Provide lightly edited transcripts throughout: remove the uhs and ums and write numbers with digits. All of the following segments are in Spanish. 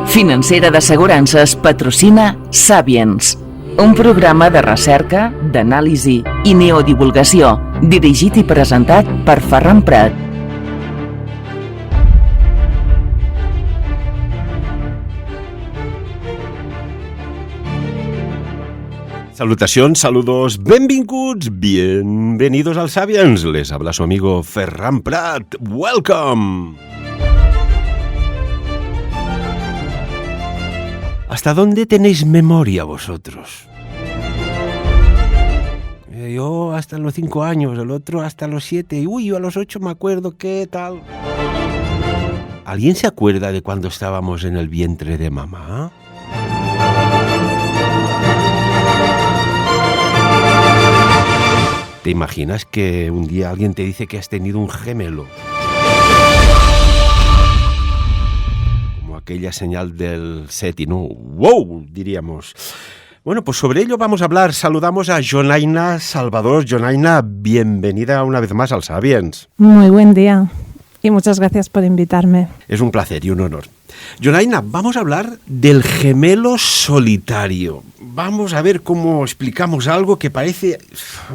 Financera d'Assegurances patrocina Sapiens, un programa de recerca, d'anàlisi i neodivulgació, dirigit i presentat per Ferran Prat. Salutacions, saludos, bienvenidos al Sapiens. Les habla su amigo Ferran Prat. Welcome. ¿Hasta dónde tenéis memoria vosotros? Yo hasta los 5 años, el otro hasta los 7. Y yo a los 8 me acuerdo qué tal. ¿Alguien se acuerda de cuando estábamos en el vientre de mamá? ¿Te imaginas que un día alguien te dice que has tenido un gemelo? Como aquella señal del SETI, ¿no? ¡Wow! Diríamos. Bueno, pues sobre ello vamos a hablar. Saludamos a Jonaina Salvador. Jonaina, bienvenida una vez más al Sapiens. Muy buen día y muchas gracias por invitarme. Es un placer y un honor. Jonaina, vamos a hablar del gemelo solitario. Vamos a ver cómo explicamos algo que parece,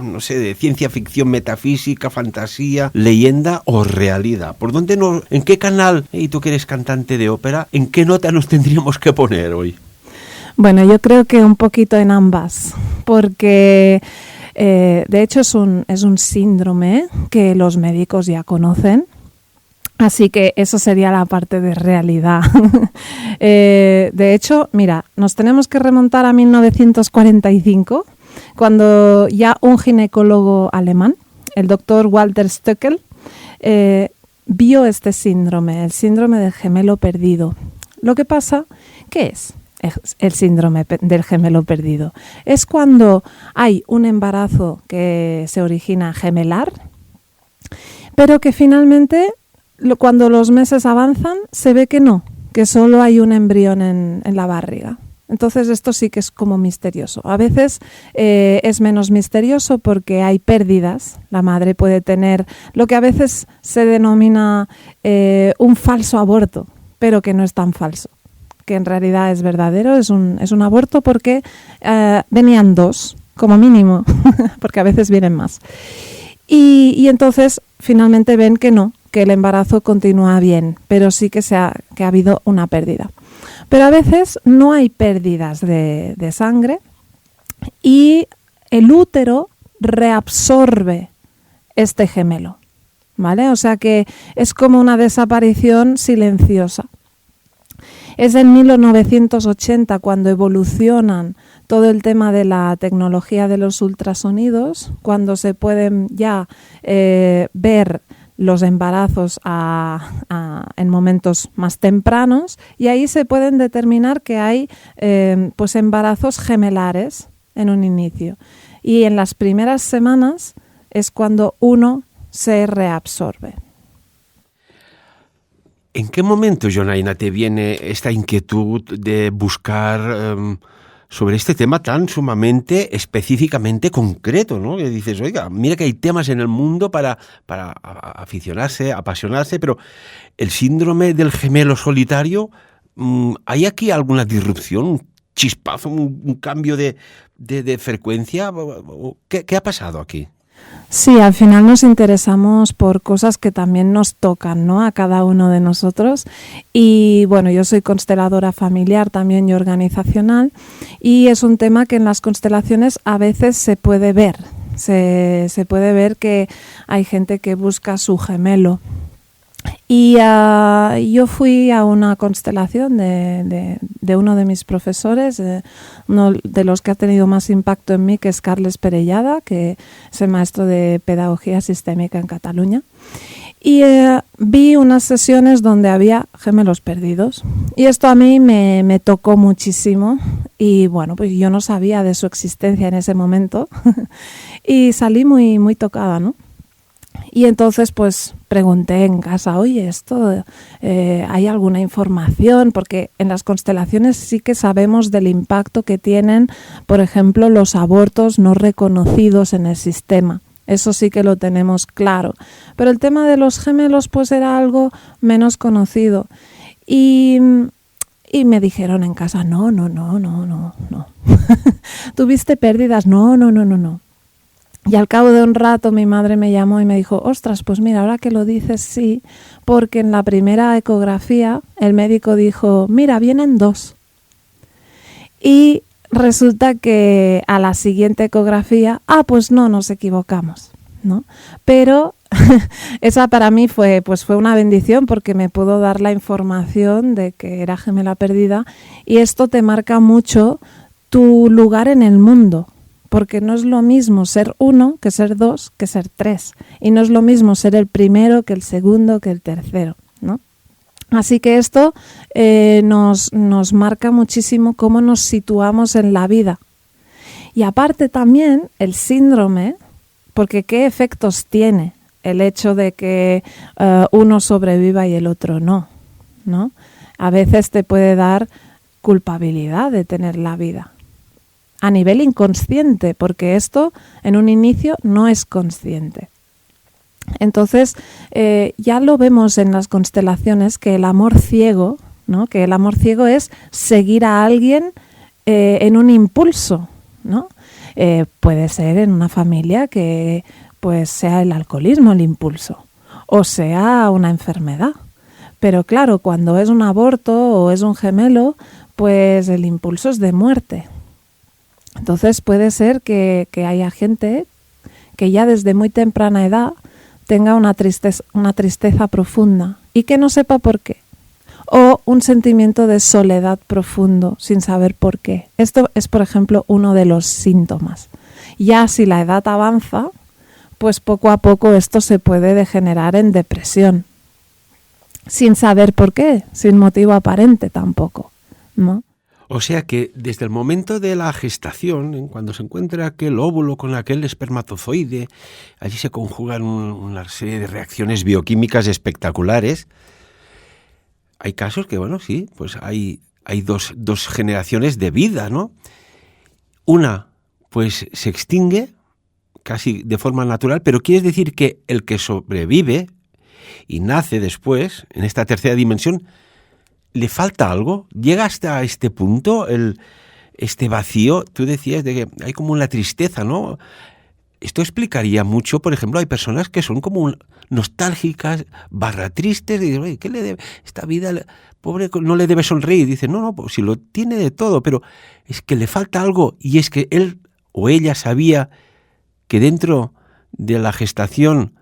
no sé, de ciencia ficción, metafísica, fantasía, leyenda o realidad. ¿En qué canal, y tú que eres cantante de ópera, en qué nota nos tendríamos que poner hoy? Bueno, yo creo que un poquito en ambas, porque de hecho es un síndrome que los médicos ya conocen. Así que eso sería la parte de realidad. De hecho, mira, nos tenemos que remontar a 1945, cuando ya un ginecólogo alemán, el doctor Walter Stöckel, vio este síndrome, el síndrome del gemelo perdido. Lo que pasa, ¿qué es el síndrome del gemelo perdido? Es cuando hay un embarazo que se origina gemelar, pero que finalmente, cuando los meses avanzan, se ve que no, que solo hay un embrión en la barriga. Entonces esto sí que es como misterioso. A veces es menos misterioso porque hay pérdidas. La madre puede tener lo que a veces se denomina un falso aborto, pero que no es tan falso, que en realidad es verdadero, es un aborto porque venían 2, como mínimo, porque a veces vienen más. Y entonces finalmente ven que no, que el embarazo continúa bien, pero sí que ha habido una pérdida. Pero a veces no hay pérdidas de sangre y el útero reabsorbe este gemelo, ¿vale? O sea que es como una desaparición silenciosa. Es en 1980 cuando evolucionan todo el tema de la tecnología de los ultrasonidos, cuando se pueden ya ver los embarazos en momentos más tempranos, y ahí se pueden determinar que hay pues embarazos gemelares en un inicio. Y en las primeras semanas es cuando uno se reabsorbe. ¿En qué momento, Jonaina, te viene esta inquietud de buscar sobre este tema tan sumamente específicamente concreto, ¿no? Que dices, oiga, mira que hay temas en el mundo para aficionarse, apasionarse, pero el síndrome del gemelo solitario, ¿hay aquí alguna disrupción, un chispazo, un cambio de frecuencia? ¿Qué ha pasado aquí? Sí, al final nos interesamos por cosas que también nos tocan, ¿no?, a cada uno de nosotros. Y bueno, yo soy consteladora familiar también y organizacional, y es un tema que en las constelaciones a veces se puede ver. Se puede ver que hay gente que busca su gemelo. Y yo fui a una constelación de uno de mis profesores, uno de los que ha tenido más impacto en mí, que es Carles Perellada, que es el maestro de pedagogía sistémica en Cataluña. Y vi unas sesiones donde había gemelos perdidos. Y esto a mí me tocó muchísimo. Y bueno, pues yo no sabía de su existencia en ese momento. Y salí muy, muy tocada, ¿no? Y entonces pues pregunté en casa, oye, ¿esto hay alguna información? Porque en las constelaciones sí que sabemos del impacto que tienen, por ejemplo, los abortos no reconocidos en el sistema. Eso sí que lo tenemos claro. Pero el tema de los gemelos pues era algo menos conocido. Y Y me dijeron en casa, no. ¿Tuviste pérdidas? No. Y al cabo de un rato mi madre me llamó y me dijo, ostras, pues mira, ahora que lo dices, sí, porque en la primera ecografía el médico dijo, mira, vienen 2. Y resulta que a la siguiente ecografía, pues no, nos equivocamos, ¿no? Pero esa para mí fue una bendición porque me pudo dar la información de que era gemela perdida, y esto te marca mucho tu lugar en el mundo. Porque no es lo mismo ser 1 que ser 2 que ser 3. Y no es lo mismo ser el primero que el segundo que el tercero, ¿no? Así que esto nos marca muchísimo cómo nos situamos en la vida. Y aparte también el síndrome, porque ¿qué efectos tiene el hecho de que uno sobreviva y el otro no? A veces te puede dar culpabilidad de tener la vida. A nivel inconsciente, porque esto en un inicio no es consciente. Entonces, ya lo vemos en las constelaciones que el amor ciego, ¿no? Que el amor ciego es seguir a alguien en un impulso, ¿no? Puede ser en una familia que pues sea el alcoholismo el impulso, o sea una enfermedad. Pero claro, cuando es un aborto o es un gemelo, pues el impulso es de muerte. Entonces puede ser que haya gente que ya desde muy temprana edad tenga una tristeza profunda y que no sepa por qué. O un sentimiento de soledad profundo sin saber por qué. Esto es, por ejemplo, uno de los síntomas. Ya si la edad avanza, pues poco a poco esto se puede degenerar en depresión. Sin saber por qué, sin motivo aparente tampoco, ¿no? O sea que desde el momento de la gestación, cuando se encuentra aquel óvulo con aquel espermatozoide, allí se conjugan una serie de reacciones bioquímicas espectaculares. Hay casos que, bueno, sí, pues hay dos generaciones de vida, ¿no? Una, pues se extingue casi de forma natural, pero quiere decir que el que sobrevive y nace después, en esta tercera dimensión, ¿le falta algo? ¿Llega hasta este punto, este vacío? Tú decías de que hay como una tristeza, ¿no? Esto explicaría mucho, por ejemplo, hay personas que son como nostálgicas, tristes, y dicen, oye, ¿qué le debe? Esta vida, pobre, no le debe sonreír. Y dicen, no, pues si lo tiene de todo, pero es que le falta algo, y es que él o ella sabía que dentro de la gestación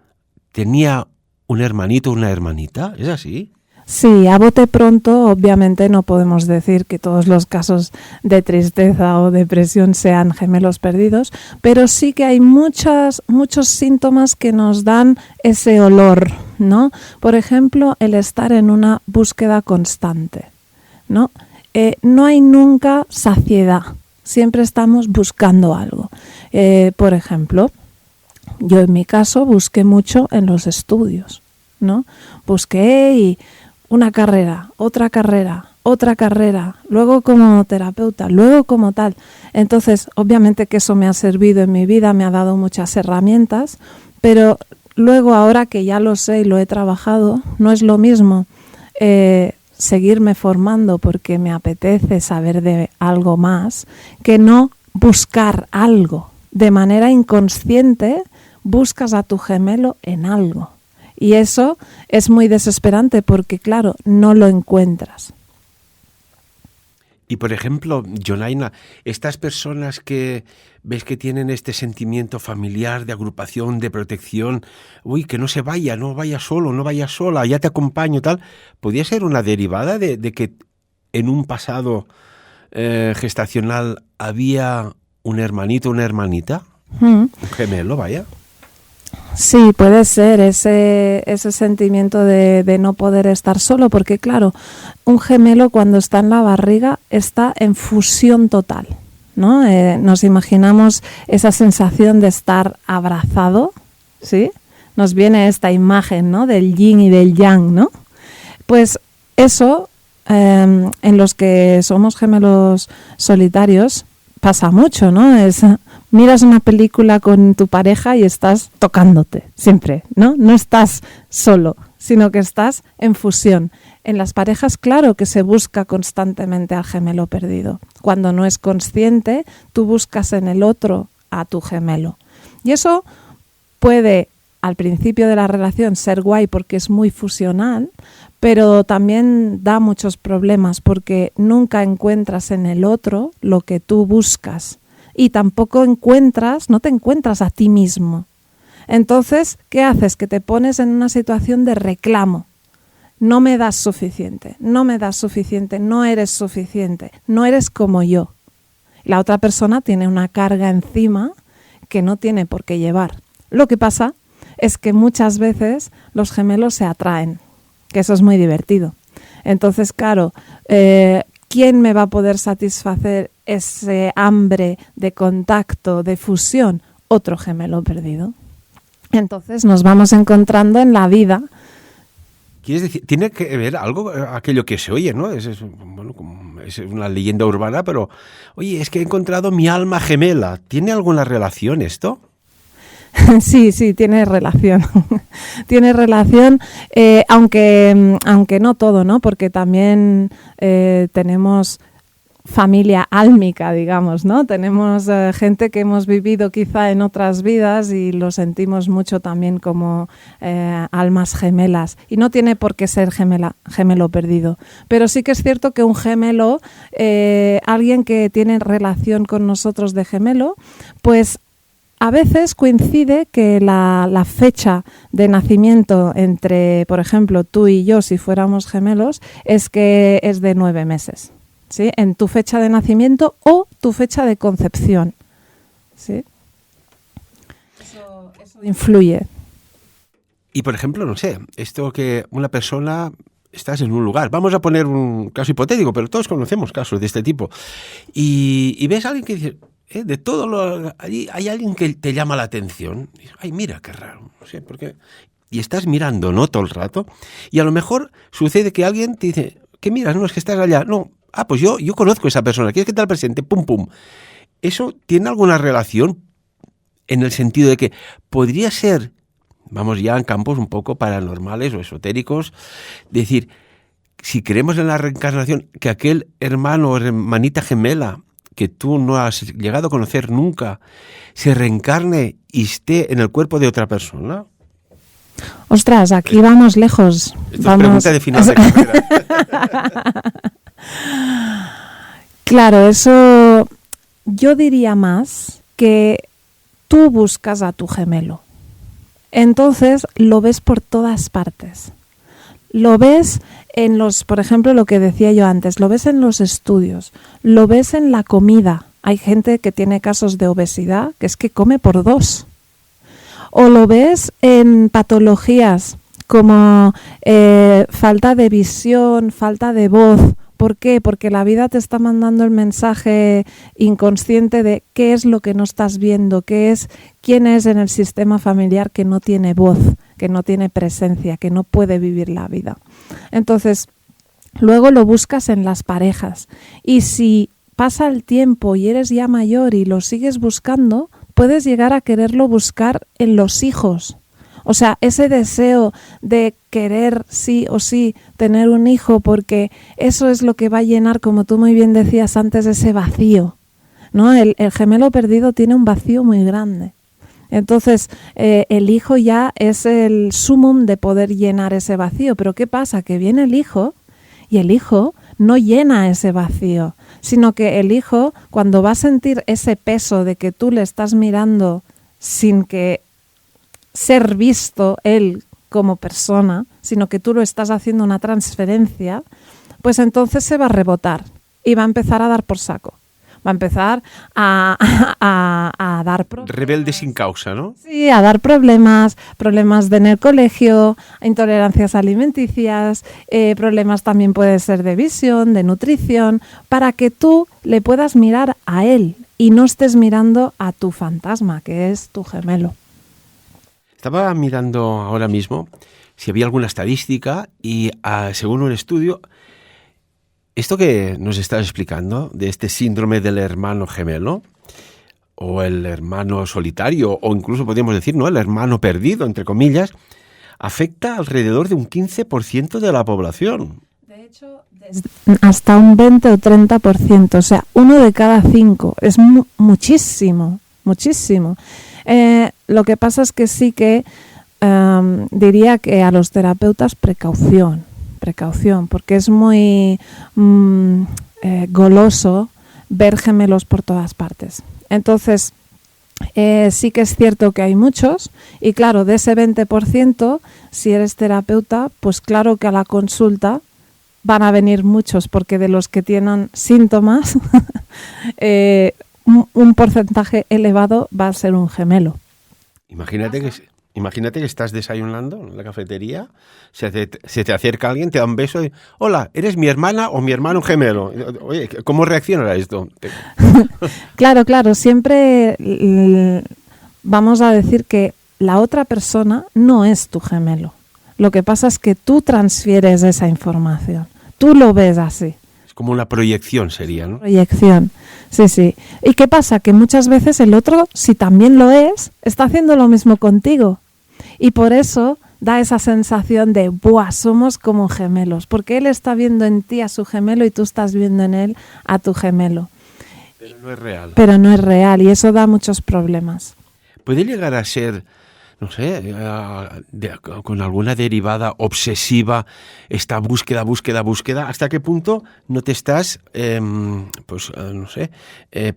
tenía un hermanito o una hermanita. ¿Es así? Sí, a bote pronto obviamente no podemos decir que todos los casos de tristeza o depresión sean gemelos perdidos, pero sí que hay muchos síntomas que nos dan ese olor, ¿no? Por ejemplo, el estar en una búsqueda constante, ¿no? No hay nunca saciedad, siempre estamos buscando algo. Por ejemplo, yo en mi caso busqué mucho en los estudios, ¿no? Busqué y una carrera, otra carrera, luego como terapeuta, luego como tal. Entonces, obviamente que eso me ha servido en mi vida, me ha dado muchas herramientas, pero luego ahora que ya lo sé y lo he trabajado, no es lo mismo seguirme formando porque me apetece saber de algo más, que no buscar algo. De manera inconsciente buscas a tu gemelo en algo. Y eso es muy desesperante porque, claro, no lo encuentras. Y, por ejemplo, Jonaina, estas personas que ves que tienen este sentimiento familiar, de agrupación, de protección, que no se vaya, no vaya solo, no vaya sola, ya te acompaño, tal, ¿podría ser una derivada de que en un pasado gestacional había un hermanito, una hermanita? Un gemelo, vaya. Sí, puede ser ese sentimiento de no poder estar solo, porque claro, un gemelo cuando está en la barriga está en fusión total, ¿no? Nos imaginamos esa sensación de estar abrazado, ¿sí? Nos viene esta imagen, ¿no? Del yin y del yang, ¿no? Pues eso, en los que somos gemelos solitarios, pasa mucho, ¿no? Es miras una película con tu pareja y estás tocándote, siempre, ¿no? No estás solo, sino que estás en fusión. En las parejas, claro que se busca constantemente al gemelo perdido. Cuando no es consciente, tú buscas en el otro a tu gemelo. Y eso puede, al principio de la relación, ser guay porque es muy fusional, pero también da muchos problemas porque nunca encuentras en el otro lo que tú buscas y tampoco no te encuentras a ti mismo. Entonces, ¿qué haces? Que te pones en una situación de reclamo. No me das suficiente, no eres suficiente, no eres como yo. La otra persona tiene una carga encima que no tiene por qué llevar. Lo que pasa es que muchas veces los gemelos se atraen, que eso es muy divertido. Entonces, claro, ¿quién me va a poder satisfacer ese hambre de contacto, de fusión? Otro gemelo perdido. Entonces nos vamos encontrando en la vida. ¿Quieres decir? Tiene que ver algo, aquello que se oye, ¿no? Es una leyenda urbana, pero, oye, es que he encontrado mi alma gemela. ¿Tiene alguna relación esto? Sí, tiene relación. Tiene relación, aunque no todo, ¿no? Porque también tenemos familia álmica, digamos, ¿no? Tenemos gente que hemos vivido quizá en otras vidas y lo sentimos mucho también como almas gemelas. Y no tiene por qué ser gemelo perdido. Pero sí que es cierto que un gemelo, alguien que tiene relación con nosotros de gemelo, pues a veces coincide que la fecha de nacimiento entre, por ejemplo, tú y yo, si fuéramos gemelos, es que es de 9 meses. ¿Sí? En tu fecha de nacimiento o tu fecha de concepción. ¿Sí? Eso influye. Y, por ejemplo, no sé, esto que una persona, estás en un lugar, vamos a poner un caso hipotético, pero todos conocemos casos de este tipo, y ves a alguien que dice, de todo allí hay alguien que te llama la atención, y dices, ay, mira, qué raro, no sé por qué, y estás mirando, ¿no?, todo el rato, y a lo mejor sucede que alguien te dice, ¿qué miras? No, es que estás allá, no. Pues yo conozco a esa persona. ¿Quieres que te la presente? Pum, pum. ¿Eso tiene alguna relación en el sentido de que podría ser, vamos ya en campos un poco paranormales o esotéricos, decir, si creemos en la reencarnación, que aquel hermano o hermanita gemela que tú no has llegado a conocer nunca, se reencarne y esté en el cuerpo de otra persona? Ostras, aquí vamos lejos. Esto es pregunta de final de carrera. Claro, eso yo diría más que tú buscas a tu gemelo. Entonces lo ves por todas partes. Lo ves en por ejemplo, lo que decía yo antes, lo ves en los estudios, lo ves en la comida. Hay gente que tiene casos de obesidad que es que come por 2. O lo ves en patologías como falta de visión, falta de voz. ¿Por qué? Porque la vida te está mandando el mensaje inconsciente de qué es lo que no estás viendo, quién es en el sistema familiar que no tiene voz, que no tiene presencia, que no puede vivir la vida. Entonces, luego lo buscas en las parejas. Y si pasa el tiempo y eres ya mayor y lo sigues buscando, puedes llegar a quererlo buscar en los hijos. O sea, ese deseo de querer sí o sí tener un hijo, porque eso es lo que va a llenar, como tú muy bien decías antes, ese vacío, ¿no? El gemelo perdido tiene un vacío muy grande. Entonces, el hijo ya es el sumum de poder llenar ese vacío. Pero ¿qué pasa? Que viene el hijo y el hijo no llena ese vacío, sino que el hijo, cuando va a sentir ese peso de que tú le estás mirando sin que ser visto él como persona, sino que tú lo estás haciendo una transferencia, pues entonces se va a rebotar y va a empezar a dar por saco. Va a empezar a dar problemas. Rebelde sin causa, ¿no? Sí, a dar problemas en el colegio, intolerancias alimenticias, problemas también puede ser de visión, de nutrición, para que tú le puedas mirar a él y no estés mirando a tu fantasma, que es tu gemelo. Estaba mirando ahora mismo si había alguna estadística y según un estudio, esto que nos estás explicando de este síndrome del hermano gemelo, o el hermano solitario, o incluso podríamos decir, ¿no?, el hermano perdido, entre comillas, afecta alrededor de un 15% de la población. De hecho, hasta un 20 o 30%, o sea, 1 de cada 5. Es muchísimo, muchísimo. Lo que pasa es que sí que diría que a los terapeutas precaución, porque es muy goloso ver gemelos por todas partes. Entonces, sí que es cierto que hay muchos y claro, de ese 20%, si eres terapeuta, pues claro que a la consulta van a venir muchos, porque de los que tienen síntomas, un porcentaje elevado va a ser un gemelo. Imagínate que estás desayunando en la cafetería, se te acerca alguien, te da un beso y hola, ¿eres mi hermana o mi hermano gemelo? Oye, ¿cómo reaccionará esto? Claro, siempre vamos a decir que la otra persona no es tu gemelo. Lo que pasa es que tú transfieres esa información, tú lo ves así. Es como una proyección sería, ¿no? Proyección, sí. ¿Y qué pasa? Que muchas veces el otro, si también lo es, está haciendo lo mismo contigo. Y por eso da esa sensación de, ¡buah!, somos como gemelos, porque él está viendo en ti a su gemelo y tú estás viendo en él a tu gemelo. Pero no es real y eso da muchos problemas. ¿Puede llegar a ser, no sé, con alguna derivada obsesiva, esta búsqueda? ¿Hasta qué punto no te estás,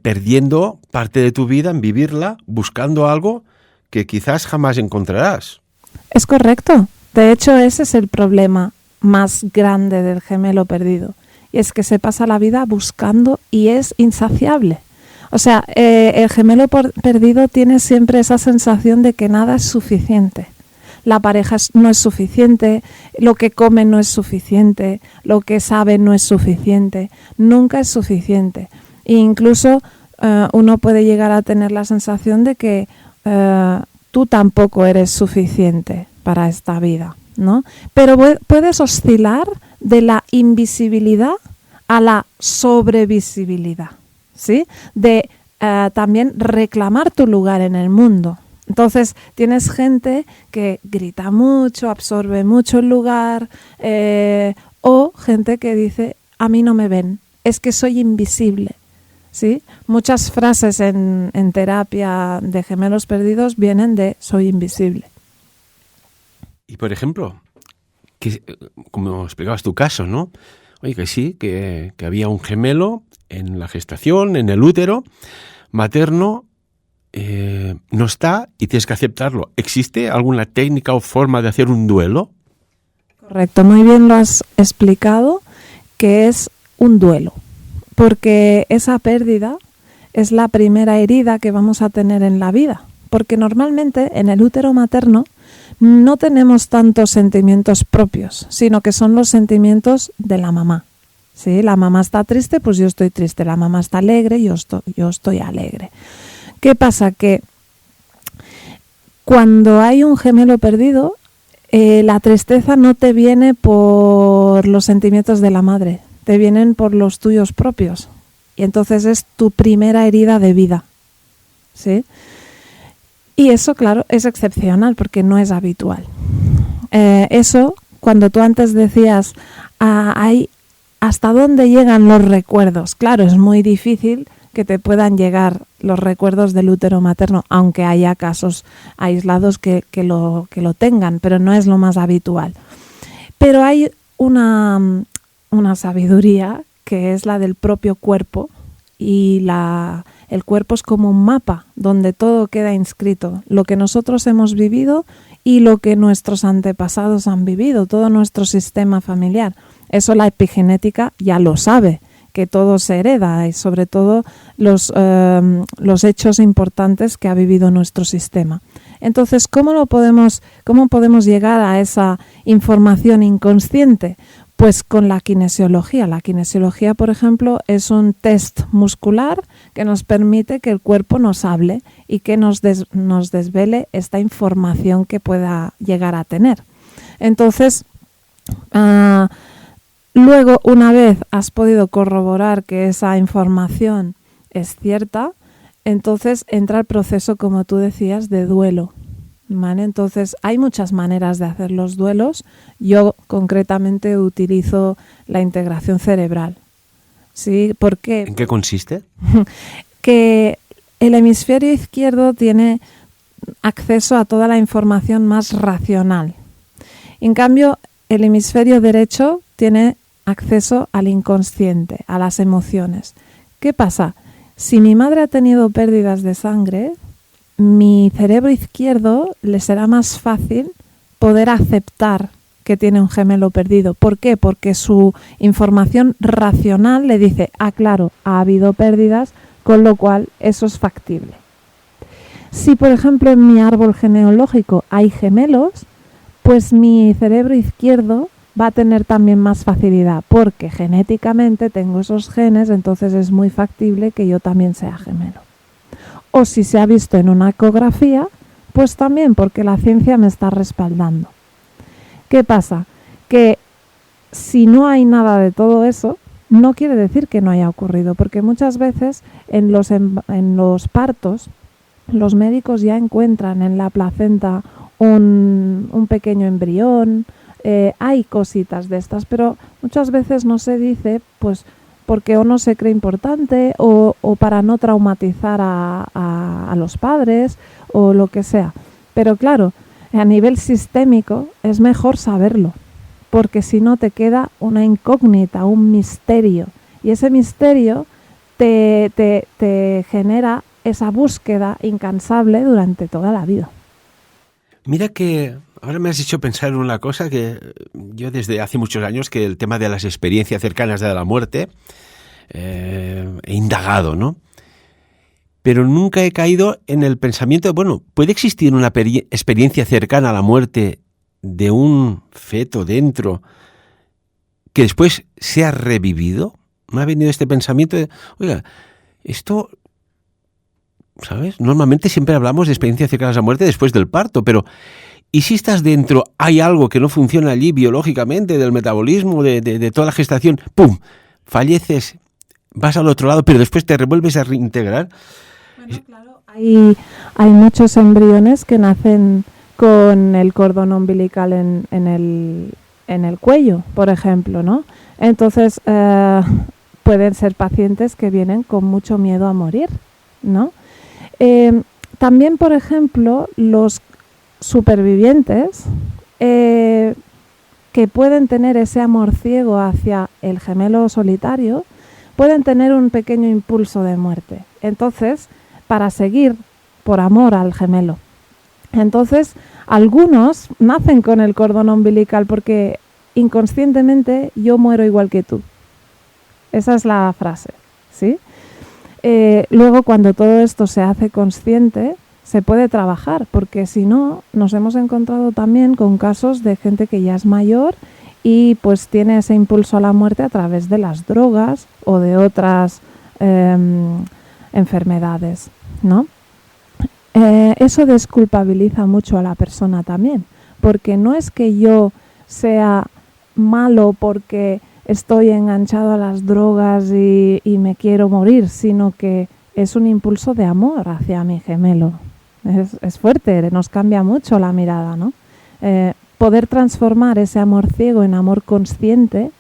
perdiendo parte de tu vida en vivirla, buscando algo que quizás jamás encontrarás? Es correcto. De hecho, ese es el problema más grande del gemelo perdido. Y es que se pasa la vida buscando y es insaciable. O sea, el gemelo perdido tiene siempre esa sensación de que nada es suficiente. La pareja no es suficiente, lo que come no es suficiente, lo que sabe no es suficiente, nunca es suficiente. E incluso uno puede llegar a tener la sensación de que tú tampoco eres suficiente para esta vida, ¿no? Pero puedes oscilar de la invisibilidad a la sobrevisibilidad, ¿sí? De también reclamar tu lugar en el mundo. Entonces tienes gente que grita mucho, absorbe mucho el lugar, o gente que dice, a mí no me ven, es que soy invisible. ¿Sí? Muchas frases en terapia de gemelos perdidos vienen de soy invisible. Y por ejemplo, como explicabas tu caso, ¿no? Oye, que sí, que había un gemelo en la gestación, en el útero materno, no está y tienes que aceptarlo. ¿Existe alguna técnica o forma de hacer un duelo? Correcto, muy bien lo has explicado, que es un duelo. Porque esa pérdida es la primera herida que vamos a tener en la vida. Porque normalmente en el útero materno no tenemos tantos sentimientos propios, sino que son los sentimientos de la mamá. ¿Sí? La mamá está triste, pues yo estoy triste. La mamá está alegre, yo estoy alegre. ¿Qué pasa? Que cuando hay un gemelo perdido, la tristeza no te viene por los sentimientos de la madre, te vienen por los tuyos propios. Y entonces es tu primera herida de vida. ¿Sí? Y eso, claro, es excepcional porque no es habitual. Eso, cuando tú antes decías, ¿hasta dónde llegan los recuerdos? Claro, es muy difícil que te puedan llegar los recuerdos del útero materno, aunque haya casos aislados que lo tengan, pero no es lo más habitual. Pero hay una sabiduría que es la del propio cuerpo, y el cuerpo es como un mapa donde todo queda inscrito, lo que nosotros hemos vivido y lo que nuestros antepasados han vivido, todo nuestro sistema familiar. Eso la epigenética ya lo sabe, que todo se hereda, y sobre todo los hechos importantes que ha vivido nuestro sistema. Entonces, ¿cómo podemos llegar a esa información inconsciente? Pues con la kinesiología. La kinesiología, por ejemplo, es un test muscular que nos permite que el cuerpo nos hable y que nos desvele esta información que pueda llegar a tener. Entonces, luego, una vez has podido corroborar que esa información es cierta, entonces entra el proceso, como tú decías, de duelo. ¿Vale? Entonces hay muchas maneras de hacer los duelos. Yo concretamente utilizo la integración cerebral. ¿Sí? ¿Por qué? ¿En qué consiste? Que el hemisferio izquierdo tiene acceso a toda la información más racional. En cambio, el hemisferio derecho tiene acceso al inconsciente, a las emociones. ¿Qué pasa? Si mi madre ha tenido pérdidas de sangre, mi cerebro izquierdo le será más fácil poder aceptar que tiene un gemelo perdido. ¿Por qué? Porque su información racional le dice, claro, ha habido pérdidas, con lo cual eso es factible. Si, por ejemplo, en mi árbol genealógico hay gemelos, pues mi cerebro izquierdo va a tener también más facilidad, porque genéticamente tengo esos genes, entonces es muy factible que yo también sea gemelo. O si se ha visto en una ecografía, pues también, porque la ciencia me está respaldando. ¿Qué pasa? Que si no hay nada de todo eso, no quiere decir que no haya ocurrido, porque muchas veces en los partos los médicos ya encuentran en la placenta un pequeño embrión, hay cositas de estas, pero muchas veces no se dice, pues porque o no se cree importante o para no traumatizar a los padres o lo que sea. Pero claro, a nivel sistémico es mejor saberlo, porque si no te queda una incógnita, un misterio, y ese misterio te genera esa búsqueda incansable durante toda la vida. Mira que ahora me has hecho pensar en una cosa que yo desde hace muchos años, que el tema de las experiencias cercanas de la muerte, he indagado, ¿no? Pero nunca he caído en el pensamiento de, bueno, ¿puede existir una experiencia cercana a la muerte de un feto dentro que después sea revivido? Me ha venido este pensamiento de, oiga, esto, ¿sabes? Normalmente siempre hablamos de experiencias cercanas a la muerte después del parto, pero ¿y si estás dentro, hay algo que no funciona allí biológicamente, del metabolismo, de toda la gestación? ¡Pum! Falleces, vas al otro lado, pero después te revuelves a reintegrar. Bueno, claro, hay muchos embriones que nacen con el cordón umbilical en el cuello, por ejemplo, ¿no? Entonces, pueden ser pacientes que vienen con mucho miedo a morir, ¿no? También, por ejemplo, los supervivientes que pueden tener ese amor ciego hacia el gemelo solitario, pueden tener un pequeño impulso de muerte. Entonces, para seguir por amor al gemelo. Entonces, algunos nacen con el cordón umbilical porque inconscientemente yo muero igual que tú. Esa es la frase, ¿sí? Luego, cuando todo esto se hace consciente, se puede trabajar, porque si no, nos hemos encontrado también con casos de gente que ya es mayor y pues tiene ese impulso a la muerte a través de las drogas o de otras enfermedades, ¿no? Eso desculpabiliza mucho a la persona también, porque no es que yo sea malo porque estoy enganchado a las drogas y me quiero morir, sino que es un impulso de amor hacia mi gemelo. Es fuerte, nos cambia mucho la mirada, ¿no? Poder transformar ese amor ciego en amor consciente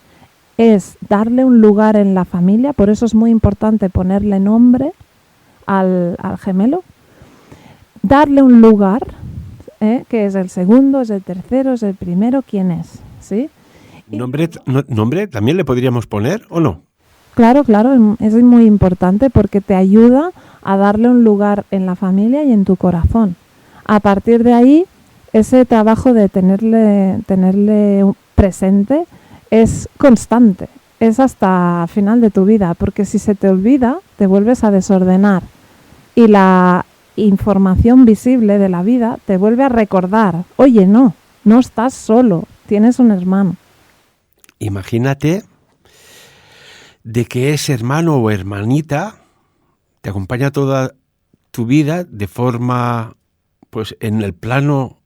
es darle un lugar en la familia, por eso es muy importante ponerle nombre al gemelo, darle un lugar, que es el segundo, es el tercero, es el primero, ¿quién es? ¿Sí? ¿Nombre también le podríamos poner o no? Claro, es muy importante porque te ayuda a darle un lugar en la familia y en tu corazón. A partir de ahí, ese trabajo de tenerle presente es constante, es hasta el final de tu vida, porque si se te olvida, te vuelves a desordenar y la información visible de la vida te vuelve a recordar, oye, no estás solo, tienes un hermano. Imagínate de que ese hermano o hermanita te acompaña toda tu vida de forma, pues, en el plano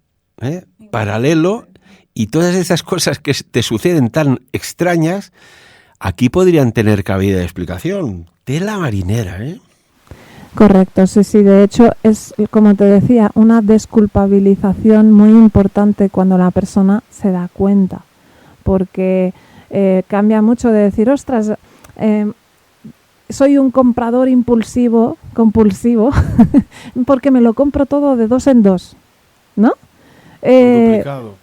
paralelo, y todas esas cosas que te suceden tan extrañas, aquí podrían tener cabida de explicación. Tela marinera, ¿eh? Correcto, sí. De hecho, es, como te decía, una desculpabilización muy importante cuando la persona se da cuenta. Porque cambia mucho de decir, ostras, soy un comprador compulsivo, porque me lo compro todo de 2 en 2, ¿no?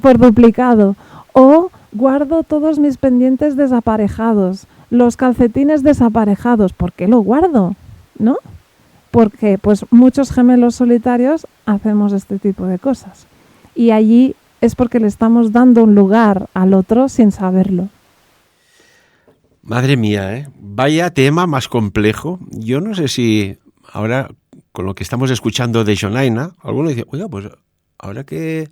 Por duplicado. O guardo todos mis pendientes desaparejados, los calcetines desaparejados. ¿Por qué lo guardo? ¿No? Porque pues muchos gemelos solitarios hacemos este tipo de cosas. Y allí es porque le estamos dando un lugar al otro sin saberlo. Madre mía, vaya tema más complejo. Yo no sé si ahora, con lo que estamos escuchando de Jonaina, alguno dice, oiga, pues ahora que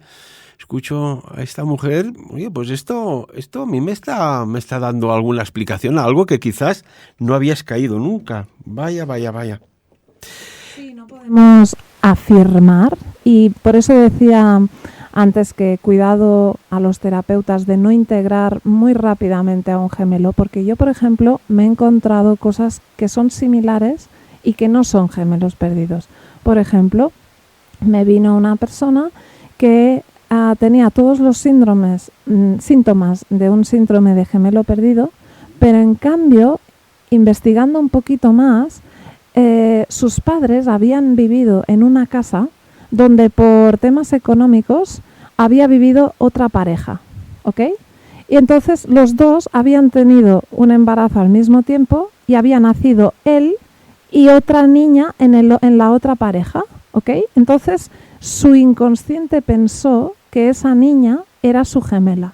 escucho a esta mujer, oye, pues esto a mí me está dando alguna explicación, algo que quizás no habías caído nunca. Vaya. Sí, no podemos afirmar, y por eso decía antes que cuidado a los terapeutas de no integrar muy rápidamente a un gemelo, porque yo, por ejemplo, me he encontrado cosas que son similares y que no son gemelos perdidos. Por ejemplo, me vino una persona que tenía todos los síntomas de un síndrome de gemelo perdido, pero en cambio, investigando un poquito más, sus padres habían vivido en una casa donde por temas económicos había vivido otra pareja, ¿ok? Y entonces los dos habían tenido un embarazo al mismo tiempo y había nacido él y otra niña en la otra pareja, ¿ok? Entonces su inconsciente pensó que esa niña era su gemela,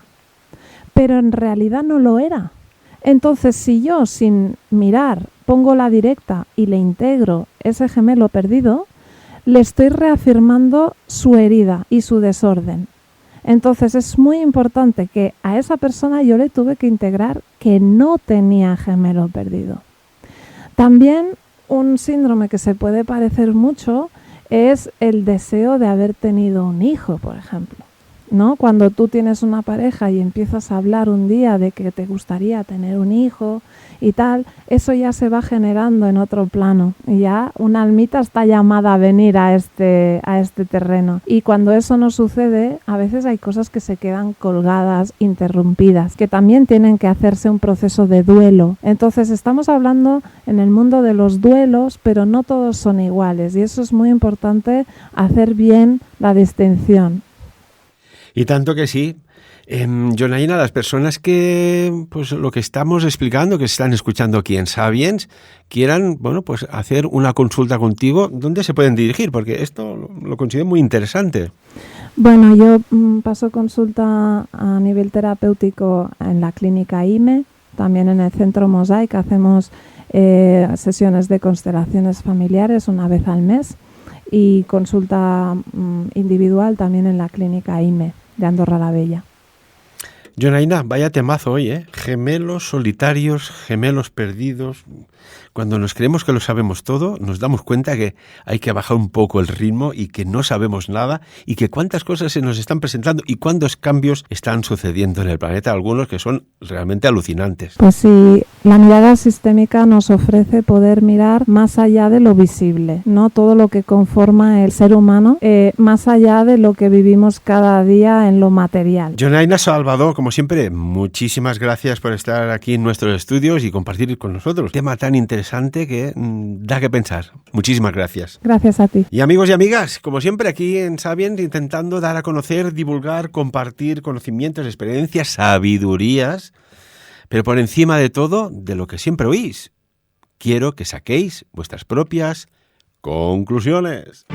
pero en realidad no lo era. Entonces, si yo sin mirar pongo la directa y le integro ese gemelo perdido, le estoy reafirmando su herida y su desorden. Entonces es muy importante que a esa persona yo le tuve que integrar que no tenía gemelo perdido. También un síndrome que se puede parecer mucho es el deseo de haber tenido un hijo, por ejemplo, ¿no? Cuando tú tienes una pareja y empiezas a hablar un día de que te gustaría tener un hijo y tal, eso ya se va generando en otro plano y ya una almita está llamada a venir a este terreno. Y cuando eso no sucede, a veces hay cosas que se quedan colgadas, interrumpidas, que también tienen que hacerse un proceso de duelo. Entonces estamos hablando en el mundo de los duelos, pero no todos son iguales y eso es muy importante, hacer bien la distinción. Y tanto que sí. Jonaina, las personas que, pues lo que estamos explicando, que están escuchando aquí en Sapiens, quieran, bueno, pues hacer una consulta contigo, ¿dónde se pueden dirigir? Porque esto lo considero muy interesante. Bueno, yo paso consulta a nivel terapéutico en la clínica IME, también en el Centro Mosaic hacemos sesiones de constelaciones familiares una vez al mes y consulta individual también en la clínica IME de Andorra la Bella. Jonaina, vaya temazo hoy, ¿eh? Gemelos solitarios, gemelos perdidos. Cuando nos creemos que lo sabemos todo, nos damos cuenta que hay que bajar un poco el ritmo y que no sabemos nada y que cuántas cosas se nos están presentando y cuántos cambios están sucediendo en el planeta, algunos que son realmente alucinantes. Pues sí, la mirada sistémica nos ofrece poder mirar más allá de lo visible, ¿no? Todo lo que conforma el ser humano, más allá de lo que vivimos cada día en lo material. Jonaina Salvador, como siempre, muchísimas gracias por estar aquí en nuestros estudios y compartir con nosotros un tema tan interesante que da que pensar. Muchísimas gracias. Gracias a ti. Y amigos y amigas, como siempre aquí en Sapiens intentando dar a conocer, divulgar, compartir conocimientos, experiencias, sabidurías, pero por encima de todo, de lo que siempre oís, quiero que saquéis vuestras propias conclusiones.